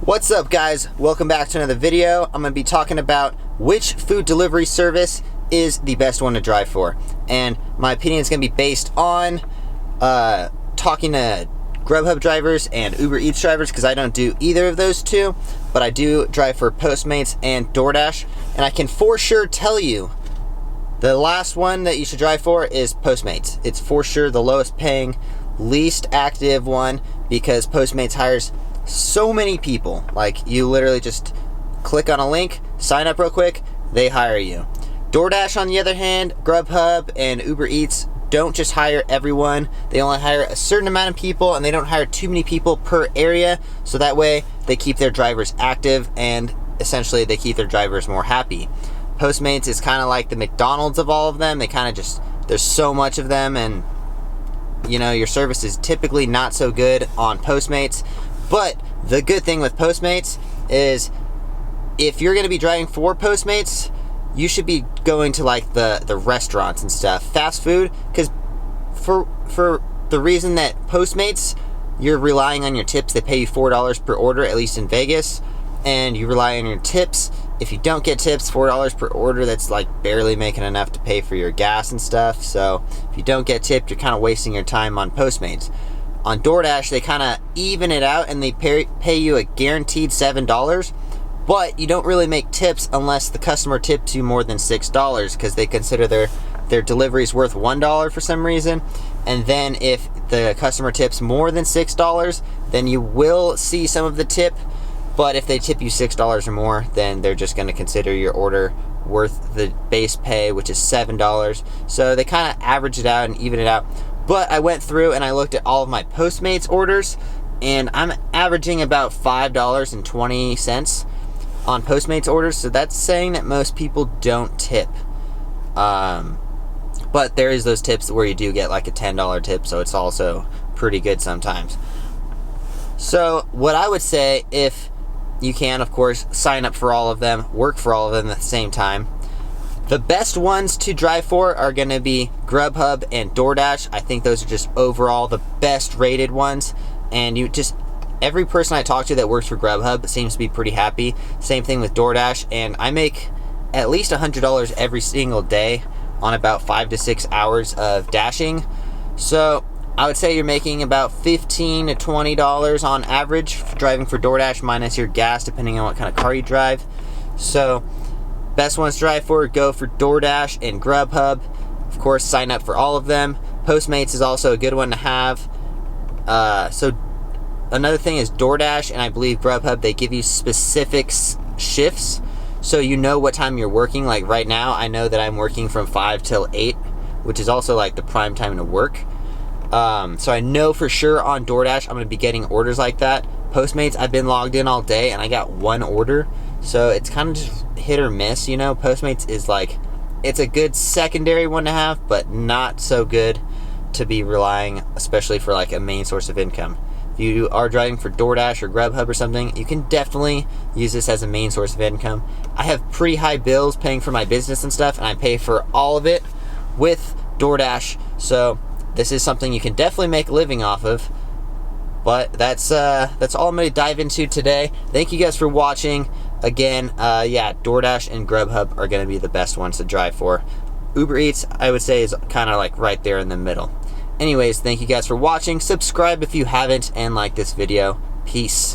What's up, guys? Welcome back to another video. I'm going to be talking about which food delivery service is the best one to drive for. And my opinion is going to be based on talking to Grubhub drivers and Uber Eats drivers, because I don't do either of those two, but I do drive for Postmates and DoorDash. And I can for sure tell you the last one that you should drive for is Postmates. It's for sure the lowest paying, least active one, because Postmates hires so many people. Like, you literally just click on a link, sign up real quick, they hire you. DoorDash, on the other hand, Grubhub and Uber Eats don't just hire everyone. They only hire a certain amount of people, and they don't hire too many people per area, so that way they keep their drivers active and essentially they keep their drivers more happy. Postmates is kind of like the McDonald's of all of them. They kind of just, there's so much of them, and you know, your service is typically not so good on Postmates. But the good thing with Postmates is if you're going to be driving for Postmates, you should be going to like the restaurants and stuff, fast food, because for the reason that Postmates, you're relying on your tips. They pay you $4 per order, at least in Vegas, and you rely on your tips. If you don't get tips, $4 per order, that's like barely making enough to pay for your gas and stuff. So if you don't get tipped, you're kind of wasting your time on Postmates. On DoorDash, they kind of even it out, and they pay you a guaranteed $7, but you don't really make tips unless the customer tips you more than $6, because they consider their deliveries worth $1 for some reason. And then if the customer tips more than $6, then you will see some of the tip, but if they tip you $6 or more, then they're just going to consider your order worth the base pay, which is $7. So they kind of average it out and even it out. But I went through and I looked at all of my Postmates orders, and I'm averaging about $5.20 on Postmates orders. So that's saying that most people don't tip. But there is those tips where you do get like a $10 tip, so it's also pretty good sometimes. So what I would say, if you can, of course, sign up for all of them, work for all of them at the same time. The best ones to drive for are going to be Grubhub and DoorDash. I think those are just overall the best rated ones. And every person I talk to that works for Grubhub seems to be pretty happy. Same thing with DoorDash. And I make at least $100 every single day on about 5 to 6 hours of dashing. So I would say you're making about $15 to $20 on average driving for DoorDash, minus your gas, depending on what kind of car you drive. So best ones to drive for, go for DoorDash and Grubhub. Of course, sign up for all of them. Postmates is also a good one to have. So another thing is DoorDash and I believe Grubhub, they give you specific shifts, so you know what time you're working. Like right now, I know that I'm working from 5 till 8, which is also like the prime time to work. So I know for sure on DoorDash I'm going to be getting orders like that. Postmates, I've been logged in all day and I got one order. So it's kind of just hit or miss, you know. Postmates is like, it's a good secondary one to have, but not so good to be relying, especially for like a main source of income. If you are driving for DoorDash or Grubhub or something, you can definitely use this as a main source of income. I have pretty high bills paying for my business and stuff, and I pay for all of it with DoorDash. So this is something you can definitely make a living off of. But that's all I'm going to dive into today. Thank you guys for watching. Again, yeah, DoorDash and Grubhub are going to be the best ones to drive for. Uber Eats, I would say, is kind of like right there in the middle. Anyways, thank you guys for watching. Subscribe if you haven't, and like this video. Peace.